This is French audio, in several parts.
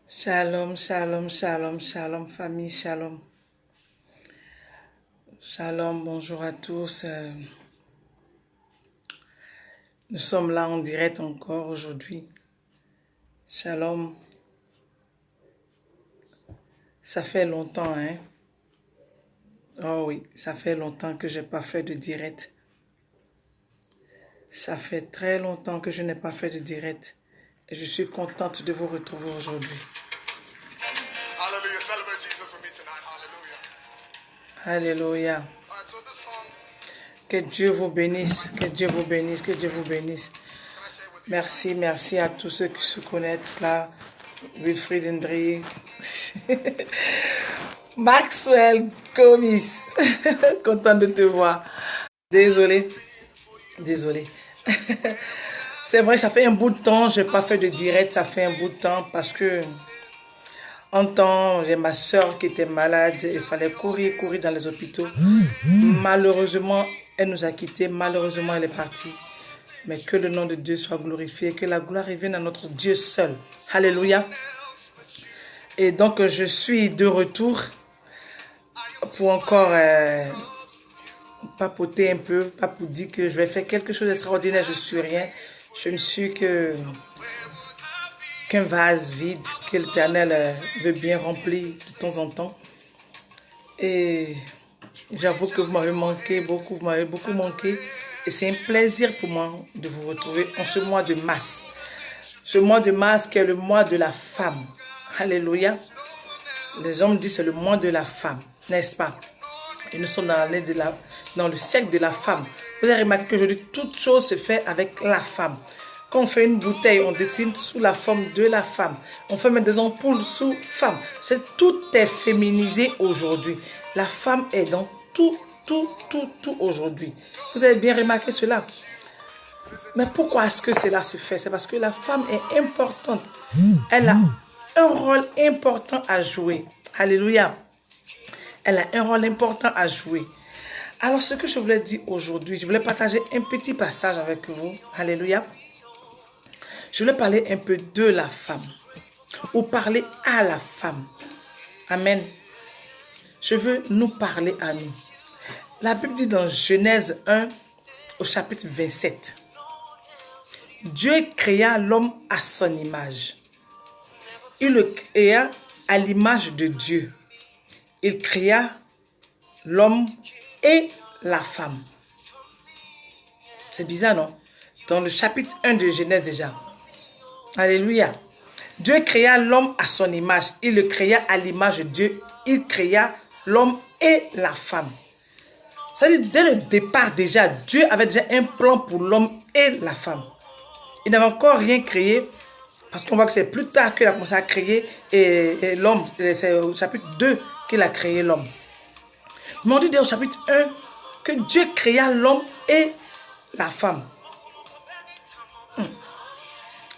Shalom, shalom, shalom, shalom, famille, shalom. Shalom, bonjour à tous. Nous sommes là en direct encore aujourd'hui. Shalom. Ça fait longtemps, hein? Oh oui, ça fait longtemps que je n'ai pas fait de direct. Ça fait très longtemps que je n'ai pas fait de direct. Et je suis contente de vous retrouver aujourd'hui. Hallelujah. Celebrate Jesus with me tonight. Hallelujah. Alléluia. All right, so this song, Que Dieu vous bénisse, que Dieu vous bénisse, que Dieu vous bénisse. can I share with you? Merci, merci à tous ceux qui se connaissent là. Wilfried Hendry. Maxwell Gomis. Content de te voir. Désolé. Désolé. C'est vrai, ça fait un bout de temps, je n'ai pas fait de direct, ça fait un bout de temps parce que en temps, j'ai ma soeur qui était malade, il fallait courir dans les hôpitaux. Malheureusement, elle nous a quittés, malheureusement, elle est partie. Mais que le nom de Dieu soit glorifié, que la gloire revienne à notre Dieu seul. Alléluia. Et donc, je suis de retour pour encore papoter un peu, pas pour dire que je vais faire quelque chose d'extraordinaire, je ne suis rien. Je ne suis qu'un vase vide que l'Éternel veut bien remplir de temps en temps. Et j'avoue que vous m'avez manqué beaucoup, vous m'avez beaucoup manqué. Et c'est un plaisir pour moi de vous retrouver en ce mois de mars. Ce mois de mars qui est le mois de la femme. Alléluia. Les hommes disent que c'est le mois de la femme, n'est-ce pas? Et nous sommes dans le siècle de la femme. Vous avez remarqué qu'aujourd'hui, toute chose se fait avec la femme. Quand on fait une bouteille, on dessine sous la forme de la femme. On fait même des ampoules sous femme. Tout est féminisé aujourd'hui. La femme est dans tout aujourd'hui. Vous avez bien remarqué cela. Mais pourquoi est-ce que cela se fait? C'est parce que la femme est importante. Elle a un rôle important à jouer. Alléluia. Elle a un rôle important à jouer. Alors, ce que je voulais dire aujourd'hui, je voulais partager un petit passage avec vous. Alléluia. Je voulais parler un peu de la femme. Ou parler à la femme. Amen. Je veux nous parler à nous. La Bible dit dans Genèse 1, au chapitre 27. Dieu créa l'homme à son image. Il le créa à l'image de Dieu. Il créa l'homme et la femme. C'est bizarre, non? Dans le chapitre 1 de Genèse déjà. Alléluia. Dieu créa l'homme à son image. Il le créa à l'image de Dieu. Il créa l'homme et la femme. C'est-à-dire, dès le départ déjà, Dieu avait déjà un plan pour l'homme et la femme. Il n'avait encore rien créé. Parce qu'on voit que c'est plus tard qu'il a commencé à créer et l'homme. C'est au chapitre 2 qu'il a créé l'homme. Mais on dit dès au chapitre 1 que Dieu créa l'homme et la femme.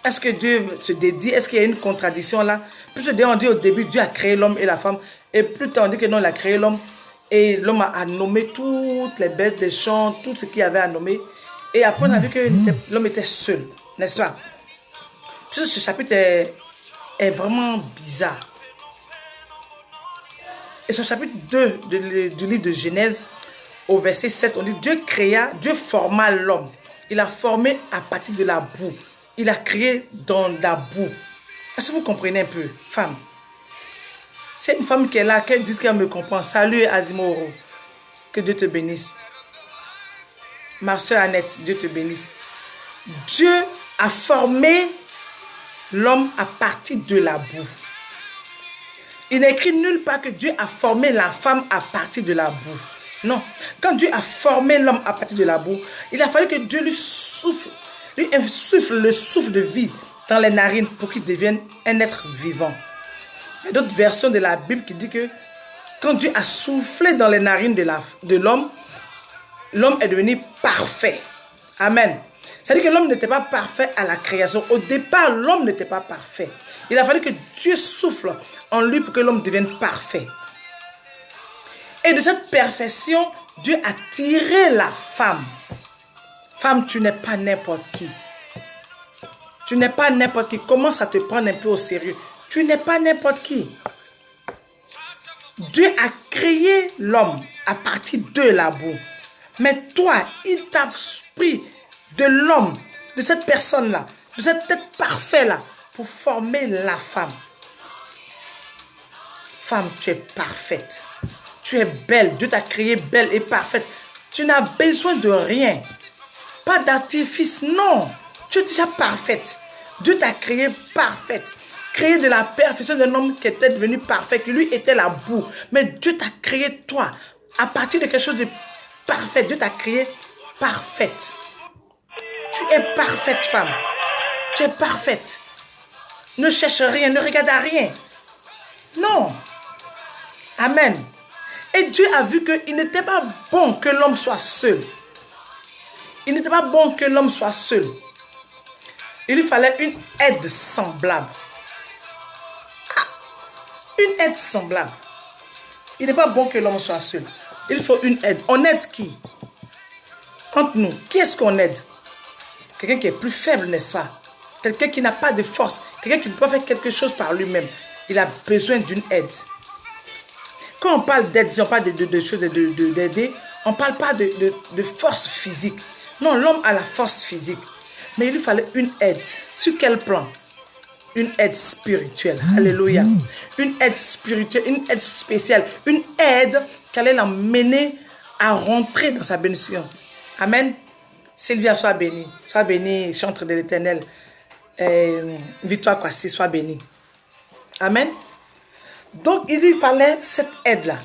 Est-ce que Dieu se dédie? Est-ce qu'il y a une contradiction là? Plus on dit au début, Dieu a créé l'homme et la femme. Et plus tard, on dit que non, il a créé l'homme. Et l'homme a nommé toutes les bêtes des champs, tout ce qu'il y avait à nommer. Et après, on a vu que l'homme était seul. N'est-ce pas? Ce chapitre est vraiment bizarre. Et ce chapitre 2 du livre de Genèse, au verset 7, on dit Dieu forma l'homme. Il a formé à partir de la boue. Il a créé dans la boue. Est-ce que vous comprenez un peu, femme? C'est une femme qui est là, qui dit qu'elle me comprend. Salut Azimoro. Que Dieu te bénisse. Ma soeur Annette, Dieu te bénisse. Dieu a formé l'homme à partir de la boue. Il n'est écrit nulle part que Dieu a formé la femme à partir de la boue. Non. Quand Dieu a formé l'homme à partir de la boue, il a fallu que Dieu lui insuffle le souffle de vie dans les narines pour qu'il devienne un être vivant. Il y a d'autres versions de la Bible qui disent que quand Dieu a soufflé dans les narines de l'homme, l'homme est devenu parfait. Amen. C'est-à-dire que l'homme n'était pas parfait à la création. Au départ, l'homme n'était pas parfait. Il a fallu que Dieu souffle en lui pour que l'homme devienne parfait. Et de cette perfection, Dieu a tiré la femme. Femme, tu n'es pas n'importe qui. Tu n'es pas n'importe qui. Commence à te prendre un peu au sérieux. Tu n'es pas n'importe qui. Dieu a créé l'homme à partir de la boue. Mais toi, il t'a pris de l'homme, de cette personne-là, de cette tête parfaite-là, pour former la femme. Femme, tu es parfaite. Tu es belle. Dieu t'a créée belle et parfaite. Tu n'as besoin de rien. Pas d'artifice, non. Tu es déjà parfaite. Dieu t'a créée parfaite. Créé de la perfection d'un homme qui était devenu parfait, qui lui était la boue. Mais Dieu t'a créé toi, à partir de quelque chose de parfait. Dieu t'a créé parfaite. Tu es parfaite, femme. Tu es parfaite. Ne cherche rien, ne regarde à rien. Non. Amen. Et Dieu a vu qu'il n'était pas bon que l'homme soit seul. Il n'était pas bon que l'homme soit seul. Il lui fallait une aide semblable. Une aide semblable. Il n'est pas bon que l'homme soit seul. Il faut une aide. On aide qui? Entre nous, qui est-ce qu'on aide? Quelqu'un qui est plus faible, n'est-ce pas? Quelqu'un qui n'a pas de force. Quelqu'un qui ne peut pas faire quelque chose par lui-même. Il a besoin d'une aide. Quand on parle d'aide, si on parle de choses d'aider, on ne parle pas de force physique. Non, l'homme a la force physique. Mais il lui fallait une aide. Sur quel plan? Une aide spirituelle. Alléluia. Une aide spirituelle, une aide spéciale. Une aide qui allait l'emmener à rentrer dans sa bénédiction. Amen. Sylvia, sois bénie. Sois bénie, chantre de l'Éternel. Victoire Kwasi, sois bénie. Amen. Donc, il lui fallait cette aide-là.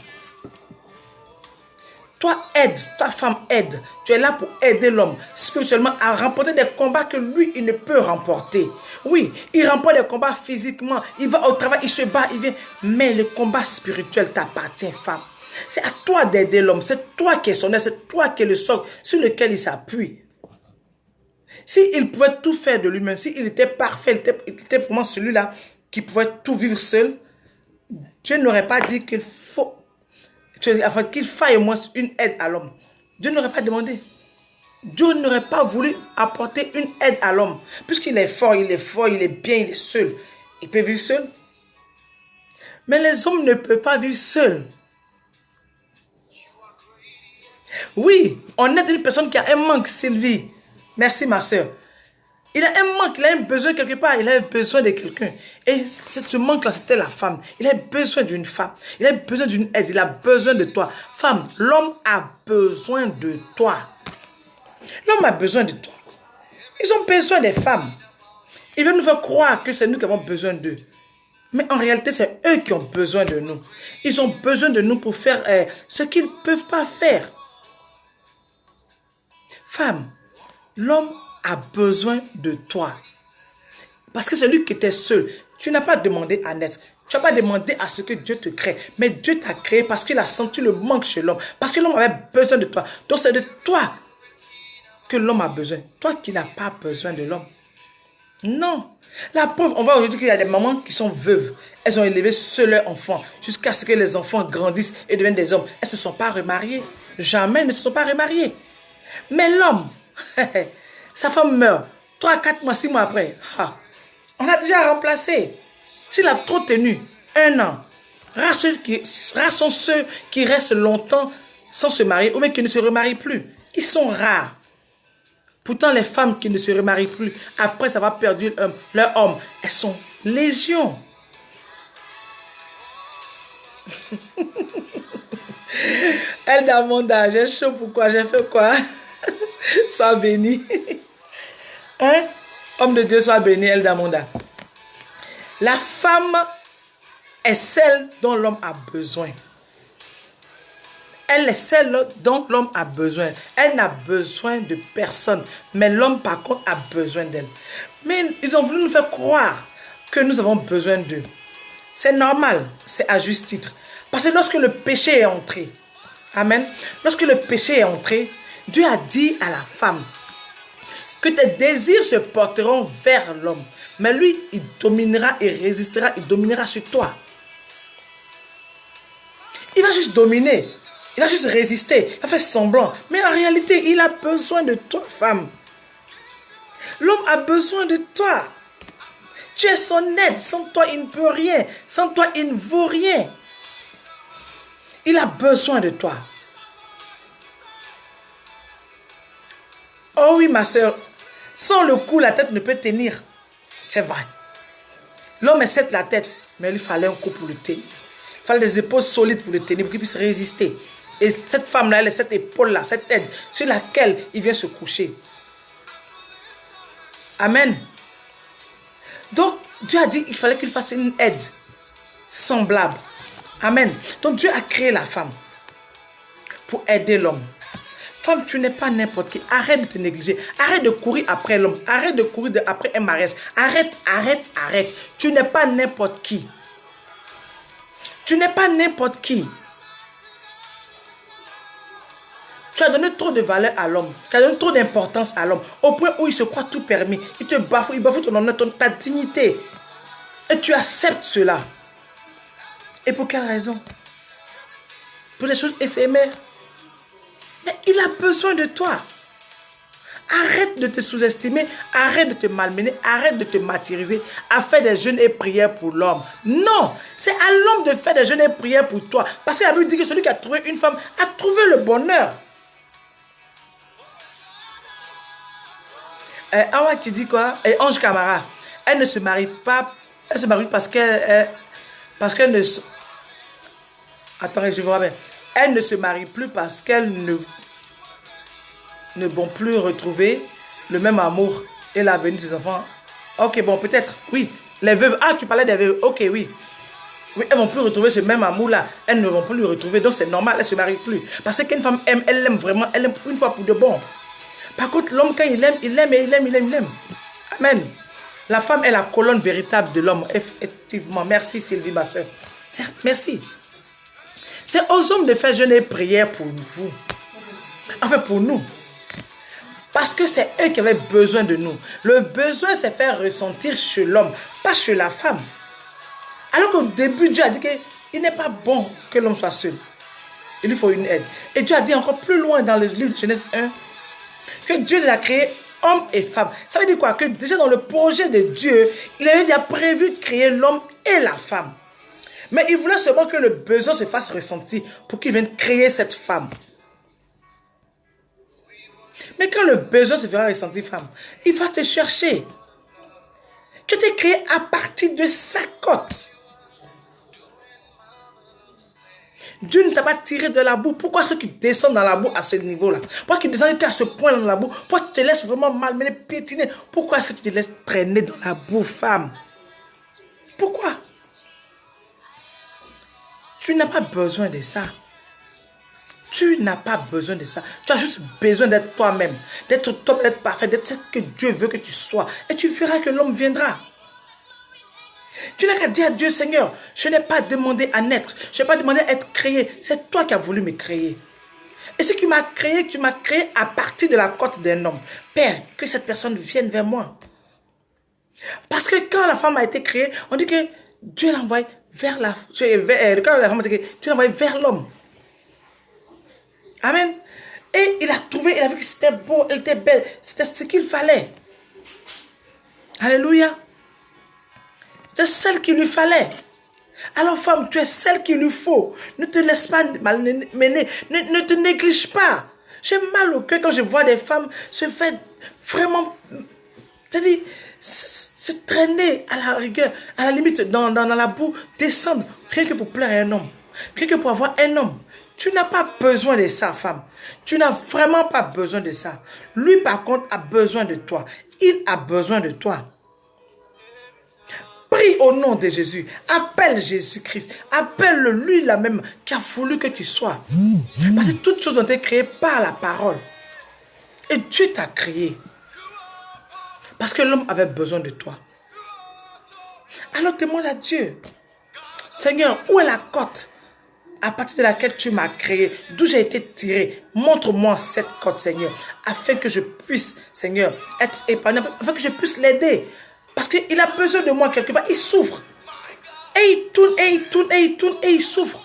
Toi, aide. Ta femme, aide. Tu es là pour aider l'homme spirituellement à remporter des combats que lui, il ne peut remporter. Oui, il remporte des combats physiquement. Il va au travail, il se bat, il vient. Mais le combat spirituel t'appartient, femme. C'est à toi d'aider l'homme. C'est toi qui es son aide. C'est toi qui es le socle sur lequel il s'appuie. S'il pouvait tout faire de lui-même, s'il était parfait, il était vraiment celui-là qui pouvait tout vivre seul, Dieu n'aurait pas dit qu'il faut, afin qu'il faille au moins une aide à l'homme. Dieu n'aurait pas demandé. Dieu n'aurait pas voulu apporter une aide à l'homme. Puisqu'il est fort, il est bien, il est seul. Il peut vivre seul. Mais les hommes ne peuvent pas vivre seuls. Oui, on aide une personne qui a un manque, Sylvie. Merci ma soeur. Il a un manque, il a un besoin quelque part, il a besoin de quelqu'un. Et ce manque-là, c'était la femme. Il a besoin d'une femme. Il a besoin d'une aide, il a besoin de toi. Femme, l'homme a besoin de toi. L'homme a besoin de toi. Ils ont besoin des femmes. Ils veulent nous faire croire que c'est nous qui avons besoin d'eux. Mais en réalité, c'est eux qui ont besoin de nous. Ils ont besoin de nous pour faire ce qu'ils ne peuvent pas faire. Femme, l'homme a besoin de toi. Parce que c'est lui qui était seul. Tu n'as pas demandé à naître. Tu n'as pas demandé à ce que Dieu te crée. Mais Dieu t'a créé parce qu'il a senti le manque chez l'homme. Parce que l'homme avait besoin de toi. Donc c'est de toi que l'homme a besoin. Toi qui n'as pas besoin de l'homme. Non. La preuve, on voit aujourd'hui qu'il y a des mamans qui sont veuves. Elles ont élevé seuls leurs enfants jusqu'à ce que les enfants grandissent et deviennent des hommes. Elles ne se sont pas remariées. Jamais ne se sont pas remariées. Mais l'homme, sa femme meurt. 3, 4 mois, 6 mois après. On a déjà remplacé. S'il a trop tenu 1 an, rares sont ceux qui restent longtemps sans se marier ou même qui ne se remarient plus. Ils sont rares. Pourtant, les femmes qui ne se remarient plus, après avoir perdu leur homme, elles sont légion. Elda Monda, j'ai chaud, pourquoi? J'ai fait quoi? Sois béni. Hein? Homme de Dieu, sois béni, Elda Monda. La femme est celle dont l'homme a besoin. Elle est celle dont l'homme a besoin. Elle n'a besoin de personne. Mais l'homme, par contre, a besoin d'elle. Mais ils ont voulu nous faire croire que nous avons besoin d'eux. C'est normal. C'est à juste titre. Parce que lorsque le péché est entré, amen, lorsque le péché est entré, Dieu a dit à la femme que tes désirs se porteront vers l'homme. Mais lui, il dominera et résistera, il dominera sur toi. Il va juste dominer. Il va juste résister. Il va faire semblant. Mais en réalité, il a besoin de toi, femme. L'homme a besoin de toi. Tu es son aide. Sans toi, il ne peut rien. Sans toi, il ne vaut rien. Il a besoin de toi. Oh oui, ma soeur. Sans le cou, la tête ne peut tenir. C'est vrai. L'homme est certes la tête, mais il fallait un cou pour le tenir. Il fallait des épaules solides pour le tenir, pour qu'il puisse résister. Et cette femme-là, elle est cette épaule-là, cette aide, sur laquelle il vient se coucher. Amen. Donc, Dieu a dit qu'il fallait qu'il fasse une aide semblable. Amen. Donc, Dieu a créé la femme pour aider l'homme. Femme, tu n'es pas n'importe qui. Arrête de te négliger. Arrête de courir après l'homme. Arrête de courir après un mariage. Arrête, arrête, arrête. Tu n'es pas n'importe qui. Tu n'es pas n'importe qui. Tu as donné trop de valeur à l'homme. Tu as donné trop d'importance à l'homme. Au point où il se croit tout permis. Il te bafoue, il bafoue ton honneur, ta dignité. Et tu acceptes cela. Et pour quelle raison? Pour des choses éphémères. Mais il a besoin de toi. Arrête de te sous-estimer, arrête de te malmener, arrête de te martyriser à faire des jeûnes et prières pour l'homme. Non, c'est à l'homme de faire des jeûnes et prières pour toi. Parce que la Bible dit que celui qui a trouvé une femme a trouvé le bonheur. Awa qui dit quoi? Ange Camara, elle ne se marie pas, elle se marie parce qu'elle ne... Attendez, je vous rappelle. Elle ne se marie plus parce qu'elle ne vont plus retrouver le même amour et l'avenir de ses enfants. Ok, bon, peut-être, oui. Les veuves, ah, tu parlais des veuves, ok, oui. Oui, elles ne vont plus retrouver ce même amour-là. Elles ne vont plus le retrouver, donc c'est normal, elles ne se marient plus. Parce qu'une femme aime, elle l'aime vraiment, elle aime une fois pour de bon. Par contre, l'homme, quand il aime, il aime et il aime, il aime, il aime. Amen. La femme est la colonne véritable de l'homme, effectivement. Merci Sylvie, ma soeur. Merci. C'est aux hommes de faire jeûne et prière pour vous. Enfin, pour nous. Parce que c'est eux qui avaient besoin de nous. Le besoin, c'est faire ressentir chez l'homme, pas chez la femme. Alors qu'au début, Dieu a dit qu'il n'est pas bon que l'homme soit seul. Il lui faut une aide. Et Dieu a dit encore plus loin dans le livre de Genèse 1, que Dieu les a créés hommes et femmes. Ça veut dire quoi? Que déjà dans le projet de Dieu, il avait déjà prévu de créer l'homme et la femme. Mais il voulait seulement que le besoin se fasse ressentir pour qu'il vienne créer cette femme. Mais quand le besoin se fera ressentir, femme, il va te chercher. Tu t'es créé à partir de sa côte. Dieu ne t'a pas tiré de la boue. Pourquoi est-ce que tu descends dans la boue à ce niveau-là? Pourquoi tu descends à ce point dans la boue? Pourquoi tu te laisses vraiment malmener, piétiner? Pourquoi est-ce que tu te laisses traîner dans la boue, femme? Pourquoi? Tu n'as pas besoin de ça. Tu n'as pas besoin de ça. Tu as juste besoin d'être toi-même. D'être toi, d'être parfait, d'être ce que Dieu veut que tu sois. Et tu verras que l'homme viendra. Tu n'as qu'à dire à Dieu, Seigneur, je n'ai pas demandé à naître. Je n'ai pas demandé à être créé. C'est toi qui as voulu me créer. Et ce qui m'a créé, tu m'as créé à partir de la côte d'un homme. Père, que cette personne vienne vers moi. Parce que quand la femme a été créée, on dit que Dieu l'a envoyé vers la... Quand la femme a été créée, Dieu l'a envoyé vers l'homme. Amen. Et il a trouvé, il a vu que c'était beau, elle était belle. C'était ce qu'il fallait. Alléluia. C'est celle qu'il lui fallait. Alors femme, tu es celle qu'il lui faut. Ne te laisse pas malmener. Ne te néglige pas. J'ai mal au cœur quand je vois des femmes se faire vraiment... C'est-à-dire, se traîner à la rigueur, à la limite, dans la boue, descendre, rien que pour plaire à un homme. Rien que pour avoir un homme. Tu n'as pas besoin de ça, femme. Tu n'as vraiment pas besoin de ça. Lui, par contre, a besoin de toi. Il a besoin de toi. Prie au nom de Jésus. Appelle Jésus-Christ. Appelle-le, lui, la même, qui a voulu que tu sois. Parce que toutes choses ont été créées par la parole. Et Dieu t'a créé. Parce que l'homme avait besoin de toi. Alors demande à Dieu. Seigneur, où est la côte à partir de laquelle tu m'as créé, d'où j'ai été tiré? Montre-moi cette côte, Seigneur, afin que je puisse, Seigneur, être épanoui, afin que je puisse l'aider. Parce qu'il a besoin de moi quelque part. Il souffre. Et il tourne, et il tourne, et il tourne, et il souffre.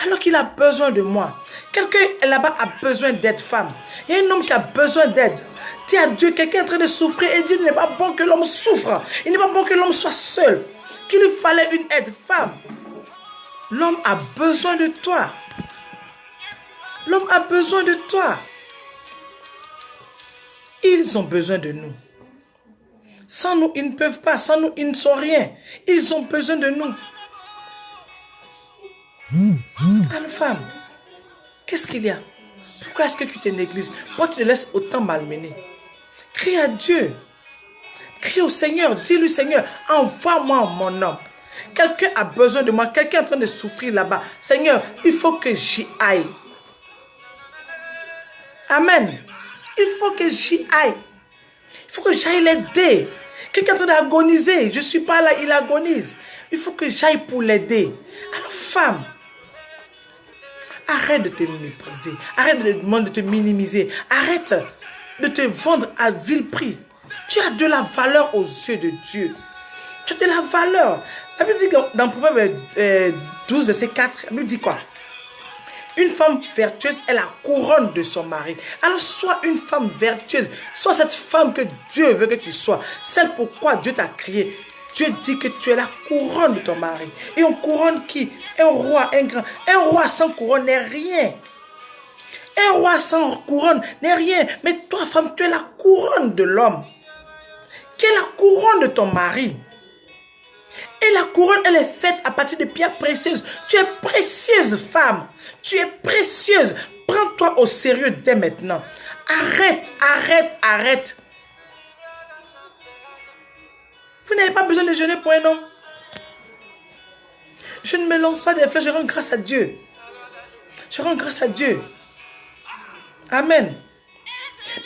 Alors qu'il a besoin de moi. Quelqu'un là-bas a besoin d'aide, femme. Il y a un homme qui a besoin d'aide. Dis à Dieu, quelqu'un est en train de souffrir et Dieu n'est pas bon que l'homme souffre. Il n'est pas bon que l'homme soit seul. Qu'il lui fallait une aide. Femme, l'homme a besoin de toi. L'homme a besoin de toi. Ils ont besoin de nous. Sans nous, ils ne peuvent pas. Sans nous, ils ne sont rien. Ils ont besoin de nous. Alors, femme, qu'est-ce qu'il y a? Pourquoi est-ce que tu te négliges? Pourquoi tu te laisses autant malmener? Crie à Dieu. Crie au Seigneur. Dis-lui, Seigneur, envoie-moi mon homme. Quelqu'un a besoin de moi. Quelqu'un est en train de souffrir là-bas. Seigneur, il faut que j'y aille. Amen. Il faut que j'y aille. Il faut que j'aille l'aider. Quelqu'un est en train d'agoniser. Je ne suis pas là, il agonise. Il faut que j'aille pour l'aider. Alors, femme, arrête de te mépriser. Arrête de te minimiser. Arrête de te vendre à vil prix. Tu as de la valeur aux yeux de Dieu. Tu as de la valeur. La Bible dit que dans Proverbe 12, verset 4, la Bible dit quoi? Une femme vertueuse est la couronne de son mari. Alors sois une femme vertueuse. Sois cette femme que Dieu veut que tu sois. Celle pourquoi Dieu t'a créé. Dieu dit que tu es la couronne de ton mari. Et on couronne qui? Un roi, un grand. Un roi sans couronne n'est rien. Un roi sans couronne n'est rien. Mais toi, femme, tu es la couronne de l'homme. Qui est la couronne de ton mari. Et la couronne, elle est faite à partir de pierres précieuses. Tu es précieuse, femme. Tu es précieuse. Prends-toi au sérieux dès maintenant. Arrête, arrête, arrête. Vous n'avez pas besoin de jeûner pour un homme. Je ne me lance pas des fleurs, je rends grâce à Dieu. Je rends grâce à Dieu. Amen.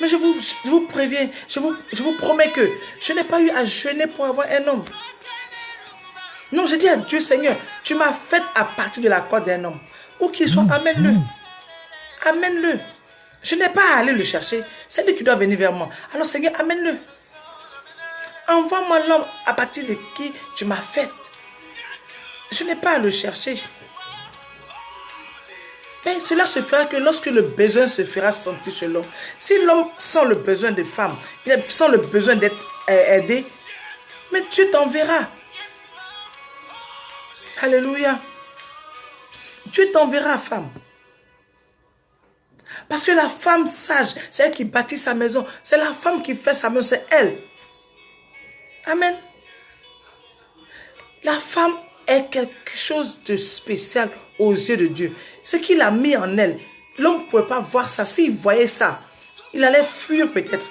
Mais je vous préviens, je vous promets que je n'ai pas eu à jeûner pour avoir un homme. Non, je dis à Dieu, Seigneur, tu m'as fait à partir de la corde d'un homme. Où qu'il soit, amène-le. Amène-le. Je n'ai pas à aller le chercher. C'est lui qui doit venir vers moi. Alors, Seigneur, amène-le. Envoie-moi l'homme à partir de qui tu m'as fait. Je n'ai pas à le chercher. Mais cela se fera que lorsque le besoin se fera sentir chez l'homme. Si l'homme sent le besoin de femme, il sent le besoin d'être aidé, mais Dieu t'enverra. Alléluia. Dieu t'enverra, femme. Parce que la femme sage, c'est elle qui bâtit sa maison. C'est la femme qui fait sa maison, c'est elle. Amen. La femme est quelque chose de spécial aux yeux de Dieu. Ce qu'il a mis en elle, l'homme ne pouvait pas voir ça. S'il voyait ça, il allait fuir peut-être.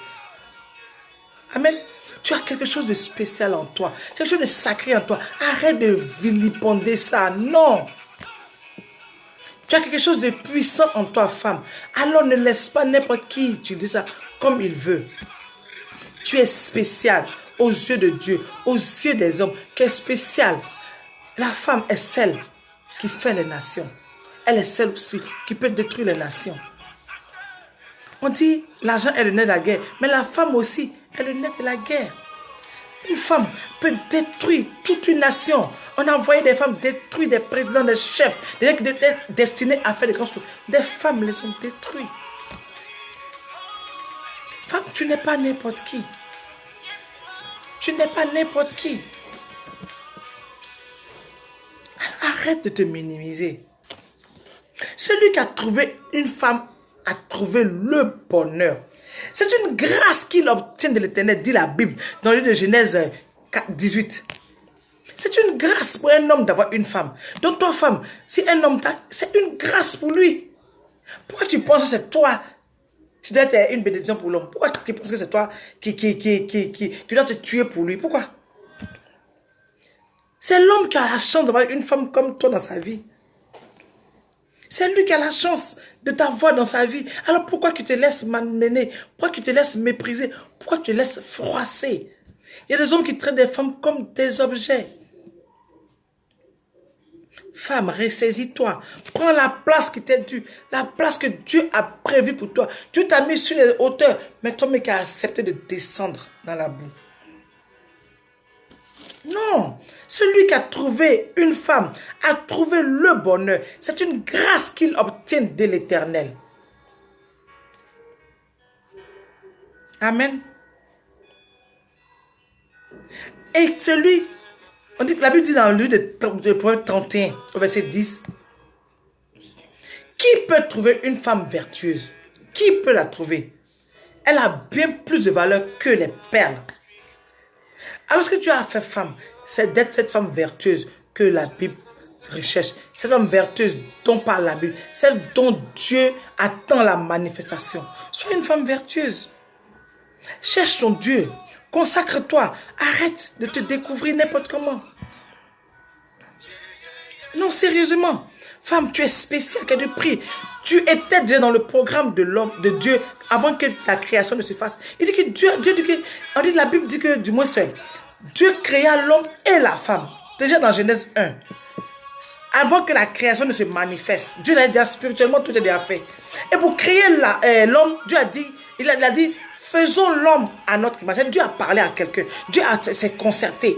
Amen. Tu as quelque chose de spécial en toi. Quelque chose de sacré en toi. Arrête de vilipender ça. Non. Tu as quelque chose de puissant en toi, femme. Alors ne laisse pas n'importe qui utiliser ça comme il veut. Tu es spécial aux yeux de Dieu, aux yeux des hommes. Tu es spécial. La femme est celle qui fait les nations. Elle est celle aussi qui peut détruire les nations. On dit l'argent est le nez de la guerre. Mais la femme aussi est le nez de la guerre. Une femme peut détruire toute une nation. On a envoyé des femmes détruire des présidents, des chefs, des gens qui étaient destinés à faire des grandes choses. Des femmes les ont détruits. Femme, tu n'es pas n'importe qui. Tu n'es pas n'importe qui. Alors, arrête de te minimiser. Celui qui a trouvé une femme a trouvé le bonheur. C'est une grâce qu'il obtient de l'Éternel, dit la Bible, dans le livre de Genèse 18. C'est une grâce pour un homme d'avoir une femme. Donc toi, femme, si un homme t'a, c'est une grâce pour lui. Pourquoi tu penses que c'est toi qui dois être une bénédiction pour l'homme? Pourquoi tu penses que c'est toi qui dois te tuer pour lui? Pourquoi? C'est l'homme qui a la chance d'avoir une femme comme toi dans sa vie. C'est lui qui a la chance de t'avoir dans sa vie. Alors pourquoi tu te laisses malmener? Pourquoi tu te laisses mépriser? Pourquoi tu te laisses froisser? Il y a des hommes qui traitent des femmes comme des objets. Femme, ressaisis-toi. Prends la place qui t'est due. La place que Dieu a prévue pour toi. Dieu t'a mis sur les hauteurs. Mais toi, mec, qui as accepté de descendre dans la boue. Non. Celui qui a trouvé une femme a trouvé le bonheur. C'est une grâce qu'il obtient de l'Éternel. Amen. Et celui, on dit que la Bible dit dans le livre de Proverbe 31, au verset 10, qui peut trouver une femme vertueuse? Qui peut la trouver? Elle a bien plus de valeur que les perles. Alors ce que Dieu a fait femme, c'est d'être cette femme vertueuse que la Bible recherche. Cette femme vertueuse dont parle la Bible. Celle dont Dieu attend la manifestation. Sois une femme vertueuse. Cherche ton Dieu. Consacre-toi. Arrête de te découvrir n'importe comment. Non, sérieusement. Femme, tu es spéciale, que Dieu prie. Tu étais déjà dans le programme de l'homme, de Dieu, avant que la création ne se fasse. Il dit que Dieu dit que, on dit, la Bible dit que, du moins c'est, Dieu créa l'homme et la femme. Déjà dans Genèse 1. Avant que la création ne se manifeste, Dieu l'a dit spirituellement, tout est déjà fait. Et pour créer l'homme, Dieu a dit, il a dit, faisons l'homme à notre image. Dieu a parlé à quelqu'un. Dieu s'est concerté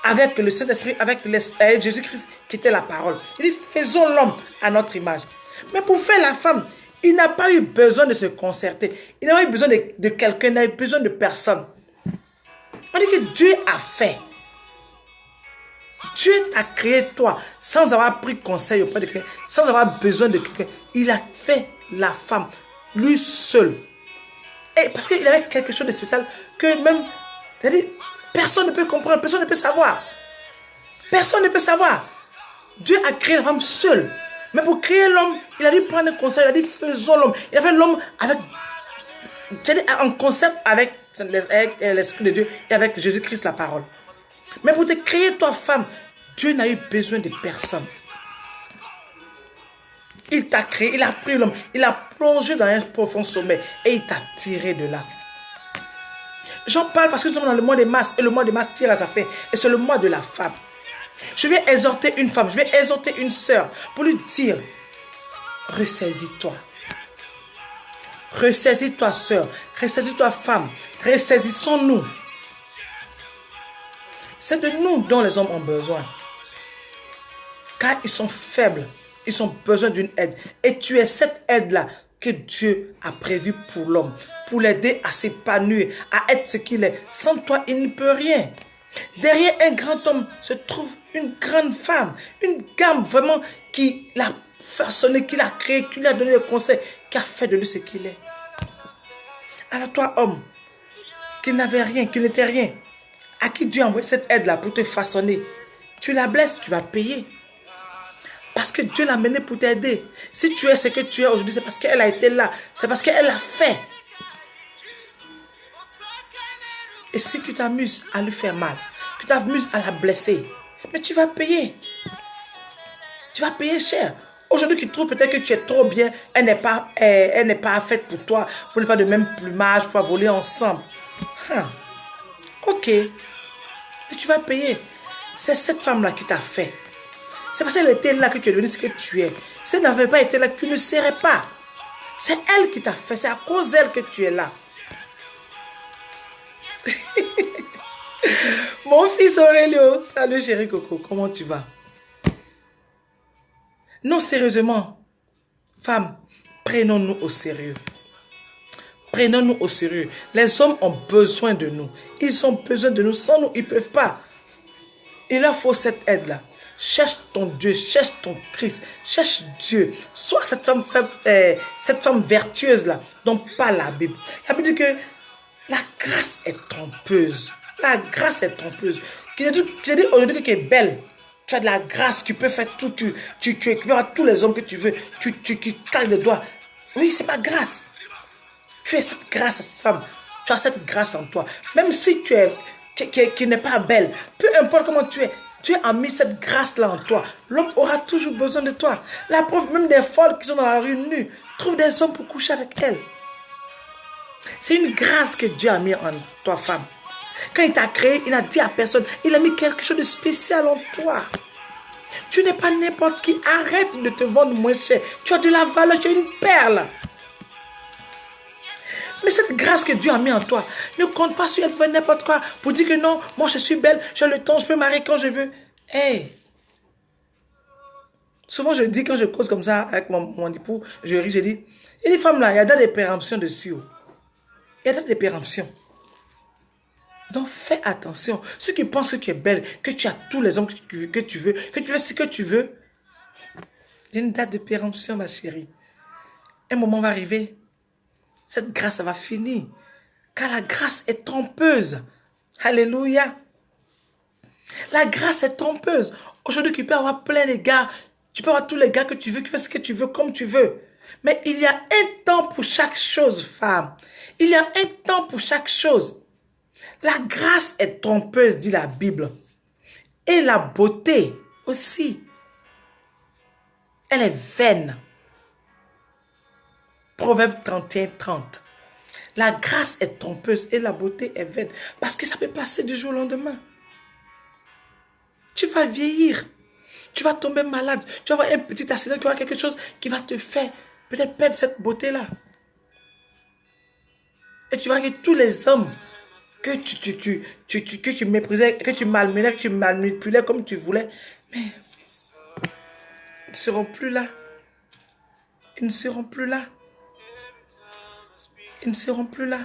avec le Saint-Esprit, avec Jésus-Christ qui était la parole. Il dit, faisons l'homme à notre image. Mais pour faire la femme, il n'a pas eu besoin de se concerter. Il n'a pas eu besoin de quelqu'un, il n'a eu besoin de personne. On dit que Dieu a fait. Dieu t'a créé toi sans avoir pris conseil auprès de quelqu'un, sans avoir besoin de quelqu'un. Il a fait la femme, lui seul. Et parce qu'il avait quelque chose de spécial que même, c'est-à-dire, personne ne peut comprendre, personne ne peut savoir. Personne ne peut savoir. Dieu a créé la femme seule. Mais pour créer l'homme, il a dû prendre un conseil, il a dit faisons l'homme. Il a fait l'homme avec, c'est-à-dire en concept avec l'Esprit de Dieu et avec Jésus-Christ la parole. Mais pour te créer toi femme, Dieu n'a eu besoin de personne. Il t'a créé, il a pris l'homme, il a plongé dans un profond sommeil et il t'a tiré de là. J'en parle parce que nous sommes dans le mois de mars et le mois de mars tire à sa fin et c'est le mois de la femme. Je vais exhorter une femme, je vais exhorter une sœur pour lui dire, ressaisis-toi. Ressaisis-toi sœur, ressaisis-toi femme, ressaisissons-nous. C'est de nous dont les hommes ont besoin. Car ils sont faibles. Ils ont besoin d'une aide. Et tu es cette aide-là que Dieu a prévue pour l'homme. Pour l'aider à s'épanouir, à être ce qu'il est. Sans toi, il ne peut rien. Derrière un grand homme se trouve une grande femme. Une gamme vraiment qui l'a façonné, qui l'a créé, qui lui a donné le conseil, qui a fait de lui ce qu'il est. Alors toi, homme, qui n'avait rien, qui n'était rien, à qui Dieu a envoyé cette aide-là pour te façonner, tu la blesses, tu vas payer. Parce que Dieu l'a mené pour t'aider. Si tu es ce que tu es aujourd'hui, c'est parce qu'elle a été là. C'est parce qu'elle l'a fait. Et si tu t'amuses à lui faire mal, tu t'amuses à la blesser, mais tu vas payer. Tu vas payer cher. Aujourd'hui, tu trouves peut-être que tu es trop bien. Elle n'est pas faite pour toi. Vous n'êtes pas de même plumage, pour voler ensemble. Ok. Mais tu vas payer. C'est cette femme-là qui t'a fait. C'est parce qu'elle était là que tu es devenu ce que tu es. Si elle n'avait pas été là, tu ne serais pas. C'est elle qui t'a fait. C'est à cause d'elle que tu es là. Mon fils Aurélio. Salut chéri Coco. Comment tu vas? Non, sérieusement. Femmes, prenons-nous au sérieux. Prenons-nous au sérieux. Les hommes ont besoin de nous. Ils ont besoin de nous. Sans nous, ils ne peuvent pas. Il leur faut cette aide-là. Cherche ton Dieu, cherche ton Christ, cherche Dieu. Sois cette femme vertueuse-là dont parle la Bible. La Bible dit que la grâce est trompeuse. La grâce est trompeuse. Je dis aujourd'hui que tu es belle. Tu as de la grâce, tu peux faire tout. Tu équiperas tous les hommes que tu veux. Tu claques des doigts. Oui, c'est pas grâce. Tu es cette grâce, cette femme. Tu as cette grâce en toi. Même si tu es qui n'est pas belle, peu importe comment tu es, Dieu a mis cette grâce-là en toi. L'homme aura toujours besoin de toi. La preuve, même des folles qui sont dans la rue nues, trouvent des hommes pour coucher avec elles. C'est une grâce que Dieu a mis en toi, femme. Quand il t'a créé, il n'a dit à personne, il a mis quelque chose de spécial en toi. Tu n'es pas n'importe qui. Arrête de te vendre moins cher. Tu as de la valeur, tu es une perle. Mais cette grâce que Dieu a mis en toi, ne compte pas sur elle pour n'importe quoi. Pour dire que non, moi je suis belle, j'ai le temps, je peux marier quand je veux. Hey! Souvent je dis, quand je cause comme ça avec mon époux, je ris, je dis, il y a des femmes là, il y a des péremptions dessus. Il y a des péremptions. Donc fais attention. Ceux qui pensent que tu es belle, que tu as tous les hommes que tu veux, que tu fais ce que tu veux. Il y a une date de péremption, ma chérie. Un moment va arriver. Cette grâce va finir. Car la grâce est trompeuse. Alléluia. La grâce est trompeuse. Aujourd'hui, tu peux avoir plein de gars. Tu peux avoir tous les gars que tu veux, tu fais ce que tu veux, comme tu veux. Mais il y a un temps pour chaque chose, femme. Il y a un temps pour chaque chose. La grâce est trompeuse, dit la Bible. Et la beauté aussi. Elle est vaine. Proverbe 31:30. La grâce est trompeuse et la beauté est vaine. Parce que ça peut passer du jour au lendemain. Tu vas vieillir. Tu vas tomber malade. Tu vas avoir un petit accident. Tu vas avoir quelque chose qui va te faire peut-être perdre cette beauté-là. Et tu vas voir que tous les hommes que tu méprisais, que tu malmenais, que tu manipulais comme tu voulais, mais ils ne seront plus là. Ils ne seront plus là. Ils ne seront plus là.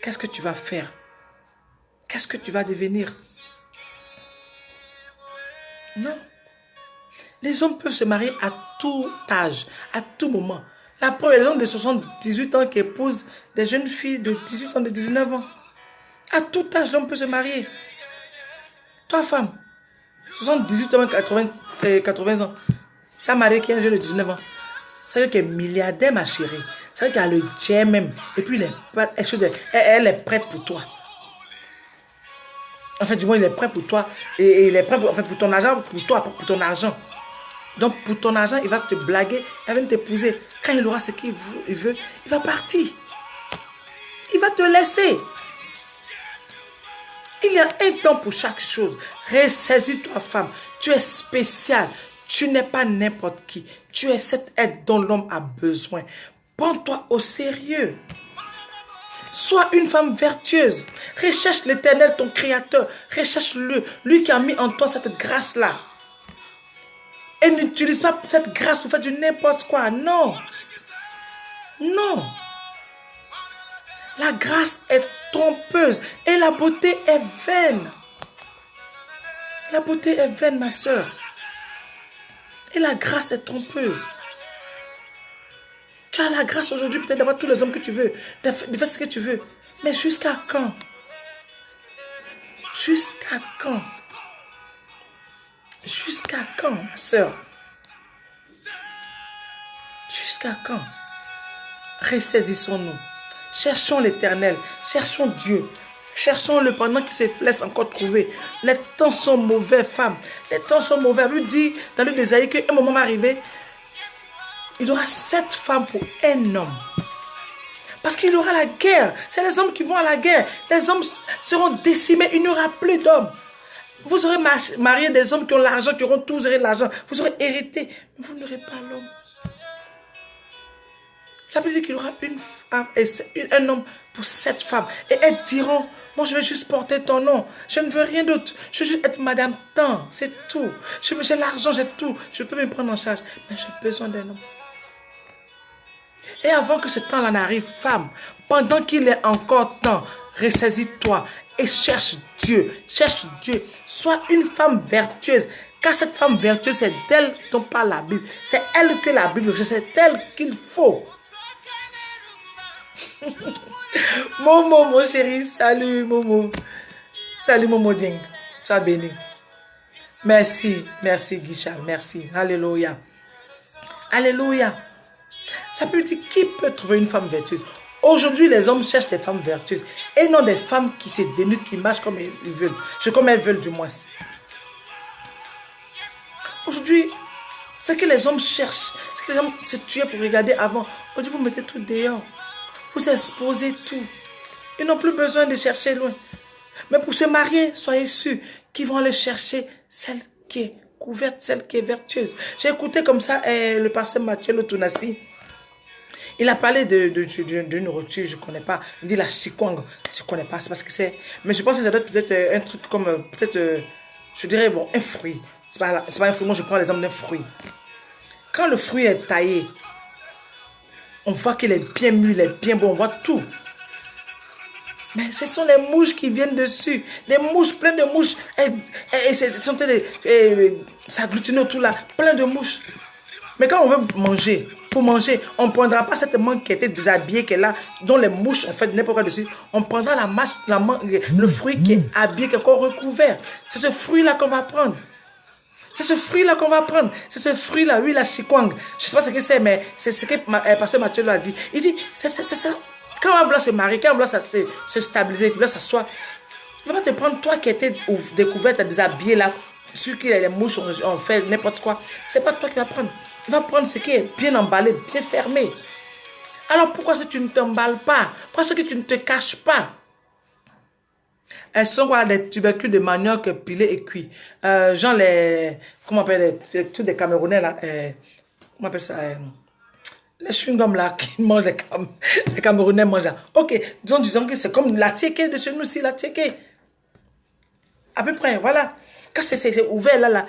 Qu'est-ce que tu vas faire? Qu'est-ce que tu vas devenir? Non. Les hommes peuvent se marier à tout âge, à tout moment. La preuve, les hommes de 78 ans qui épousent des jeunes filles de 18 ans, de 19 ans. À tout âge, l'homme peut se marier. Toi, femme, 78 ans, 80 ans. Tu as marié qui est un jeune de 19 ans. C'est vrai qu'elle est milliardaire, ma chérie. C'est vrai qu'elle a le jet même. Et puis, elle est prête pour toi. En fait, du moins, il est prêt pour toi. Et il est prêt pour, enfin, pour ton argent, pour toi, pour ton argent. Donc, pour ton argent, il va te blaguer, il va t'épouser. Quand il aura ce qu'il veut, il va partir. Il va te laisser. Il y a un temps pour chaque chose. Ressaisis-toi, femme. Tu es spéciale. Tu n'es pas n'importe qui. Tu es cette aide dont l'homme a besoin. Prends-toi au sérieux. Sois une femme vertueuse. Recherche l'Éternel, ton Créateur. Recherche-le. Lui qui a mis en toi cette grâce-là. Et n'utilise pas cette grâce pour faire du n'importe quoi. Non. Non. La grâce est trompeuse et la beauté est vaine. La beauté est vaine, ma soeur. Et la grâce est trompeuse. Tu as la grâce aujourd'hui peut-être d'avoir tous les hommes que tu veux, de faire ce que tu veux. Mais jusqu'à quand? Jusqu'à quand? Jusqu'à quand, ma soeur? Jusqu'à quand? Ressaisissons-nous. Cherchons l'Éternel. Cherchons Dieu. Cherchons-le pendant qu'il se laisse encore trouver. Les temps sont mauvais, femme. Les temps sont mauvais. Elle lui dit dans le désert qu'un moment va arriver. Il y aura 7 femmes pour un homme. Parce qu'il y aura la guerre. C'est les hommes qui vont à la guerre. Les hommes seront décimés. Il n'y aura plus d'hommes. Vous aurez marié des hommes qui ont l'argent, qui auront tous l'argent. Vous aurez hérité. Mais vous n'aurez pas l'homme. La Bible dit qu'il y aura une femme et un homme pour 7 femmes. Et elles diront, moi je vais juste porter ton nom. Je ne veux rien d'autre. Je veux juste être Madame Tant. C'est tout. J'ai l'argent, j'ai tout. Je peux me prendre en charge. Mais j'ai besoin d'un homme. Et avant que ce temps-là n'arrive, femme, pendant qu'il est encore temps, ressaisis-toi et cherche Dieu. Cherche Dieu. Sois une femme vertueuse. Car cette femme vertueuse, c'est d'elle dont parle la Bible. C'est elle que la Bible, c'est elle qu'il faut. Momo, mon chéri, salut Momo. Salut Momo Ding. Sois béni. Merci, merci Guicha, merci. Alléluia. Alléluia. La Bible dit, qui peut trouver une femme vertueuse? Aujourd'hui, les hommes cherchent des femmes vertueuses et non des femmes qui se dénudent, qui marchent comme ils veulent. Comme elles veulent du moins. Aujourd'hui, ce que les hommes cherchent, ce que les hommes se tuaient pour regarder avant, aujourd'hui vous mettez tout dehors. Vous exposez tout. Ils n'ont plus besoin de chercher loin. Mais pour se marier, soyez sûrs qu'ils vont aller chercher celle qui est couverte, celle qui est vertueuse. J'ai écouté comme ça le pasteur Mathieu Lotunasi. Il a parlé de nourriture, je ne connais pas. Il dit la chikwang, je ne connais pas, c'est parce que c'est... Mais je pense que ça doit être peut-être un truc comme, peut-être, je dirais, bon, un fruit. C'est pas un fruit, moi je prends l'exemple d'un fruit. Quand le fruit est taillé, on voit qu'il est bien mûr, il est bien bon, on voit tout. Mais ce sont les mouches qui viennent dessus. Des mouches, plein de mouches. Et sont s'agglutiner autour là, plein de mouches. Mais quand on veut manger, pour manger, on ne prendra pas cette mangue qui était déshabillée, qui est là, dont les mouches ont fait n'importe quoi dessus. On prendra le fruit qui est habillé, qui est encore recouvert. C'est ce fruit-là qu'on va prendre. C'est ce fruit-là qu'on va prendre. C'est ce fruit-là, oui, la chikwang. Je ne sais pas ce que c'est, mais c'est ce que pasteur Mathieu lui a dit. Il dit, c'est ça. Quand on va vouloir se marier, quand on va vouloir se stabiliser, quand on va vouloir s'asseoir, il ne va pas te prendre toi qui étais découverte, déshabillée là, sur qui les mouches ont fait n'importe quoi. Ce n'est pas toi qui vas prendre. Il va prendre ce qui est bien emballé, bien fermé. Alors pourquoi est-ce que tu ne t'emballes pas? Pourquoi est-ce que tu ne te caches pas? Elles sont quoi, des tubercules de manioc pilés et cuits. Genre comment on appelle les trucs des Camerounais là. Comment on appelle ça? Les chewing-gums là qui mangent les Camerounais mangent là. Ok, disons que c'est comme la tiéké de chez nous aussi, la tiéké. À peu près, voilà. Quand c'est ouvert là,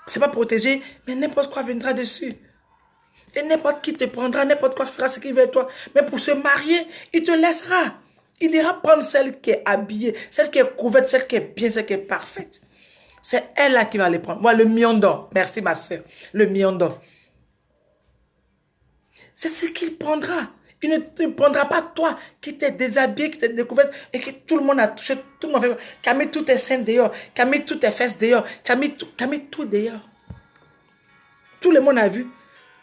c'est pas protégé, mais n'importe quoi viendra dessus. Et n'importe qui te prendra, n'importe quoi fera ce qu'il veut de toi. Mais pour se marier, il te laissera. Il ira prendre celle qui est habillée, celle qui est couverte, celle qui est bien, celle qui est parfaite. C'est elle là qui va les prendre. Voilà, le miondor. Merci ma soeur. Le miondor. C'est ce qu'il prendra. Il ne te prendra pas toi qui t'es déshabillé, qui t'es découverte et que tout le monde a touché, tout le monde fait, qui a mis tous tes seins dehors, qui a mis toutes tes fesses dehors, qui a mis tout dehors. Tout le monde a vu.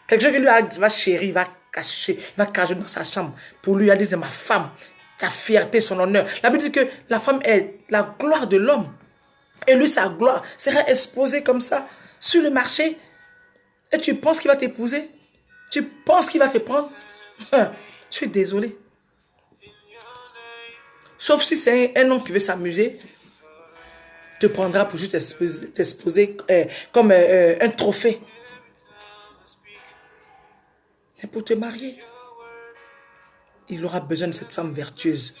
Quelqu'un qui lui va chérir, va cacher dans sa chambre. Pour lui, il a dit, c'est ma femme. Ta fierté, son honneur. La Bible dit que la femme est la gloire de l'homme. Et lui, sa gloire sera exposée comme ça sur le marché. Et tu penses qu'il va t'épouser? Tu penses qu'il va te prendre? Je suis désolé. Sauf si c'est un homme qui veut s'amuser, te prendra pour juste t'exposer comme un trophée. Mais pour te marier, il aura besoin de cette femme vertueuse.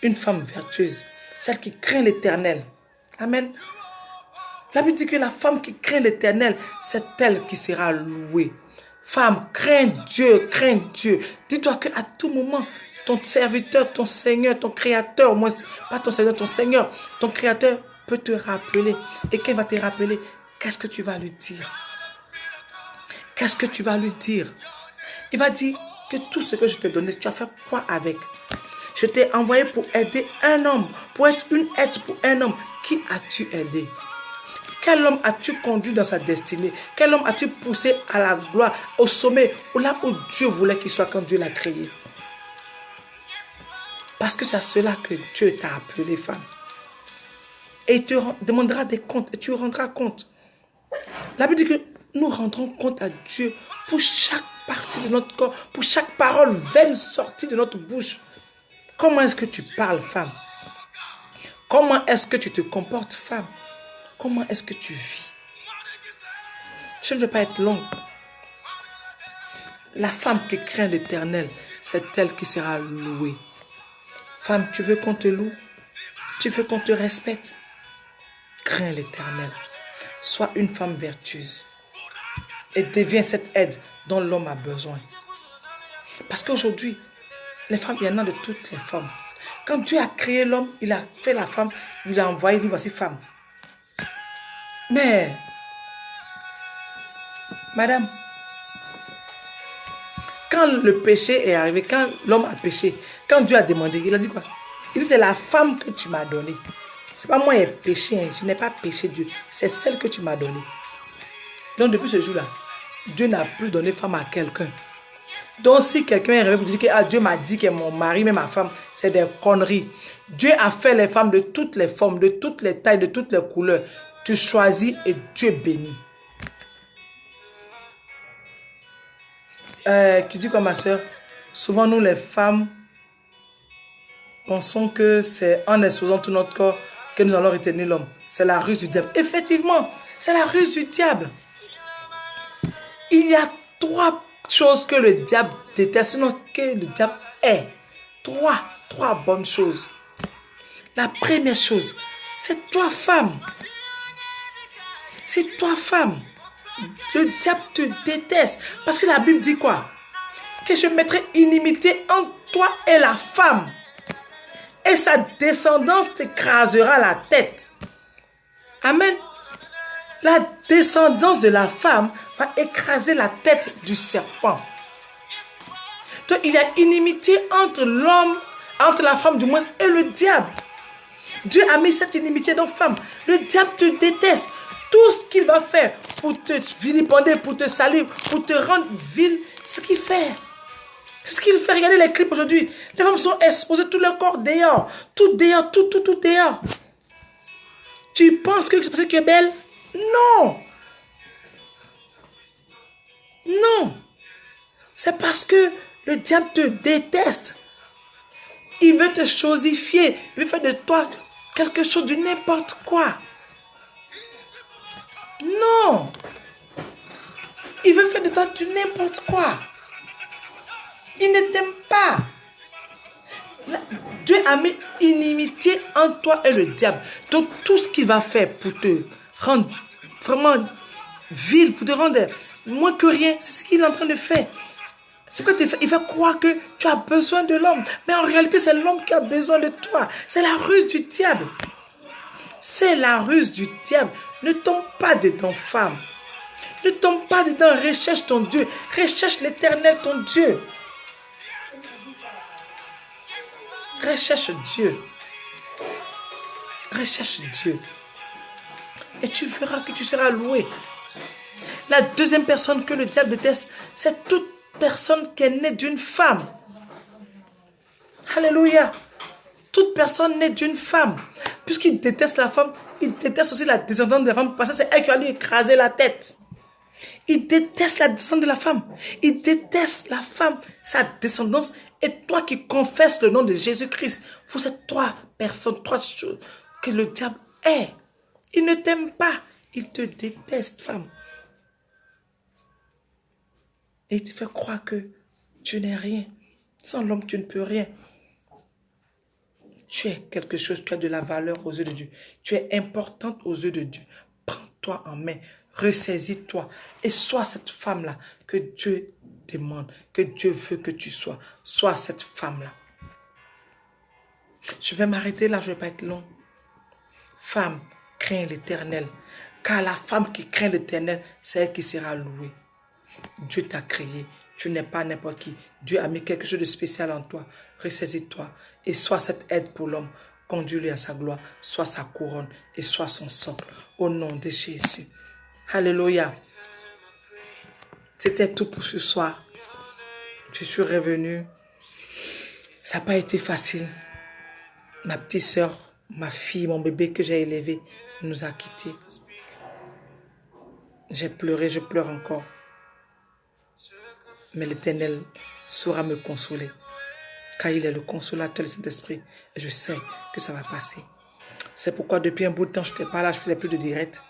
Une femme vertueuse, celle qui craint l'Éternel. Amen. La Bible dit que la femme qui craint l'Éternel, c'est elle qui sera louée. Femme, crains Dieu, crains Dieu. Dis-toi qu'à tout moment, ton serviteur, ton Seigneur, ton Créateur, moi, pas ton Seigneur, ton Seigneur, ton Créateur peut te rappeler. Et quand il va te rappeler, qu'est-ce que tu vas lui dire? Qu'est-ce que tu vas lui dire? Il va dire que tout ce que je t'ai donné, tu as fait quoi avec? Je t'ai envoyé pour aider un homme, pour être une aide pour un homme. Qui as-tu aidé? Quel homme as-tu conduit dans sa destinée? Quel homme as-tu poussé à la gloire, au sommet, là où Dieu voulait qu'il soit quand Dieu l'a créé? Parce que c'est à cela que Dieu t'a appelé femme. Et il te demandera des comptes et tu rendras compte. La Bible dit que nous rendrons compte à Dieu pour chaque partie de notre corps, pour chaque parole vaine sortie de notre bouche. Comment est-ce que tu parles, femme? Comment est-ce que tu te comportes, femme? Comment est-ce que tu vis? Je ne veux pas être longue. La femme qui craint l'Éternel, c'est elle qui sera louée. Femme, tu veux qu'on te loue? Tu veux qu'on te respecte? Crains l'Éternel. Sois une femme vertueuse. Et deviens cette aide dont l'homme a besoin. Parce qu'aujourd'hui, les femmes, il y en a de toutes les femmes. Quand Dieu a créé l'homme, il a fait la femme, il l'a envoyé, il dit voici femme. Mais, madame, quand le péché est arrivé, quand l'homme a péché, quand Dieu a demandé, il a dit quoi? Il dit c'est la femme que tu m'as donnée. C'est pas moi qui ai péché, hein. Je n'ai pas péché Dieu. C'est celle que tu m'as donnée. Donc depuis ce jour-là, Dieu n'a plus donné femme à quelqu'un. Donc si quelqu'un est arrivé pour dire que ah, Dieu m'a dit que mon mari, mais ma femme, c'est des conneries. Dieu a fait les femmes de toutes les formes, de toutes les tailles, de toutes les couleurs. Tu choisis et Dieu bénit. Tu dis quoi ma soeur? Souvent nous les femmes pensons que c'est en exposant tout notre corps que nous allons retenir l'homme. C'est la ruse du diable. Effectivement, c'est la ruse du diable. Il y a 3 choses que le diable déteste, sinon que le diable est. 3 bonnes choses. La première chose, c'est toi femme. C'est toi femme. Le diable te déteste. Parce que la Bible dit quoi? Que je mettrai inimitié entre toi et la femme. et sa descendance t'écrasera la tête. Amen. La descendance de la femme va écraser la tête du serpent. Donc, il y a inimitié entre l'homme, entre la femme du moins, et le diable. Dieu a mis cette inimitié dans la femme. Le diable te déteste. Tout ce qu'il va faire pour te vilipender, pour te salir, pour te rendre vil, c'est ce qu'il fait. C'est ce qu'il fait. Regardez les clips aujourd'hui. Les femmes sont exposées, tout leur corps dehors. Tout dehors, tout dehors. Tu penses que c'est parce que tu es belle? Non. Non. C'est parce que le diable te déteste. Il veut te chosifier. Il veut faire de toi quelque chose de n'importe quoi. Non. Il veut faire de toi du n'importe quoi. Il ne t'aime pas. Dieu a mis inimitié entre toi et le diable. Donc tout ce qu'il va faire pour te rendre vraiment vil, pour te rendre moins que rien, c'est ce qu'il est en train de faire. Ce que tu fais, il va croire que tu as besoin de l'homme. Mais en réalité, c'est l'homme qui a besoin de toi. C'est la ruse du diable. C'est la ruse du diable. Ne tombe pas dedans, femme. Ne tombe pas dedans. Recherche ton Dieu. Recherche l'Éternel, ton Dieu. Recherche Dieu. Recherche Dieu. Et tu verras que tu seras loué. La deuxième personne que le diable déteste, c'est toute personne qui est née d'une femme. Alléluia. Toute personne née d'une femme. Puisqu'il déteste la femme, il déteste aussi la descendance de la femme. Parce que c'est elle qui va lui écraser la tête. Il déteste la descendance de la femme. Il déteste la femme, sa descendance. Et toi qui confesses le nom de Jésus-Christ. Vous êtes trois personnes, trois choses que le diable est. Il ne t'aime pas. Il te déteste, femme. Et il te fait croire que tu n'es rien. Sans l'homme, tu ne peux rien. Tu es quelque chose, tu as de la valeur aux yeux de Dieu. Tu es importante aux yeux de Dieu. Prends-toi en main, ressaisis-toi et sois cette femme-là que Dieu demande, que Dieu veut que tu sois. Sois cette femme-là. Je vais m'arrêter là, je ne vais pas être long. Femme, crains l'Éternel. Car la femme qui craint l'Éternel, c'est elle qui sera louée. Dieu t'a créé. Tu n'es pas n'importe qui. Dieu a mis quelque chose de spécial en toi. Ressaisis-toi et sois cette aide pour l'homme. Conduis-le à sa gloire. Sois sa couronne et sois son socle. Au nom de Jésus. Alléluia. C'était tout pour ce soir. Je suis revenue. Ça n'a pas été facile. Ma petite soeur, ma fille, mon bébé que j'ai élevé nous a quittés. J'ai pleuré, je pleure encore. Mais l'Éternel saura me consoler. Car il est le consolateur du Saint-Esprit. Et je sais que ça va passer. C'est pourquoi depuis un bout de temps, je n'étais pas là, je ne faisais plus de direct.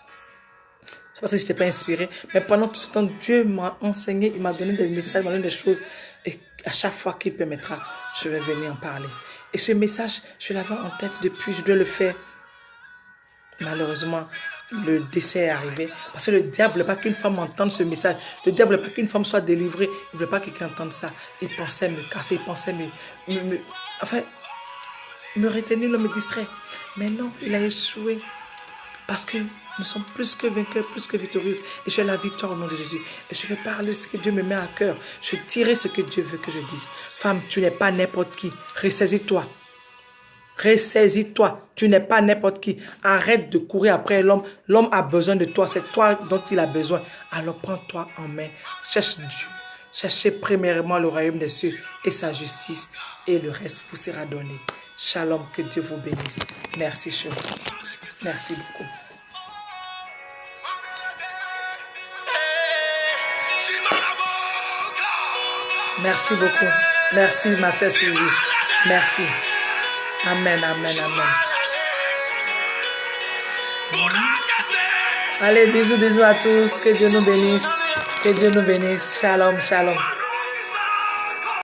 C'est parce que je n'étais pas inspirée. Mais pendant tout ce temps, Dieu m'a enseigné, il m'a donné des messages, il m'a donné des choses. Et à chaque fois qu'il permettra, je vais venir en parler. Et ce message, je l'avais en tête depuis, je dois le faire. Malheureusement, le décès est arrivé. Parce que le diable ne voulait pas qu'une femme entende ce message. Le diable ne voulait pas qu'une femme soit délivrée. Il ne voulait pas que quelqu'un entende ça. Il pensait me casser, il pensait me retenir, me distraire. Mais non, il a échoué. Parce que nous sommes plus que vainqueurs, plus que victorieux. Et j'ai la victoire au nom de Jésus. Et je vais parler ce que Dieu me met à cœur. Je dirai ce que Dieu veut que je dise. Femme, tu n'es pas n'importe qui. Ressaisis-toi. Ressaisis-toi. Tu n'es pas n'importe qui. Arrête de courir après l'homme. L'homme a besoin de toi. C'est toi dont il a besoin. Alors prends-toi en main. Cherche Dieu. Cherchez premièrement le royaume des cieux et sa justice. Et le reste vous sera donné. Shalom. Que Dieu vous bénisse. Merci chérie. Merci beaucoup. Merci beaucoup. Merci ma sœur Sylvie. Merci. Amen, amen, amen. Allez, bisous, bisous à tous. Que Dieu nous bénisse. Que Dieu nous bénisse. Shalom, shalom.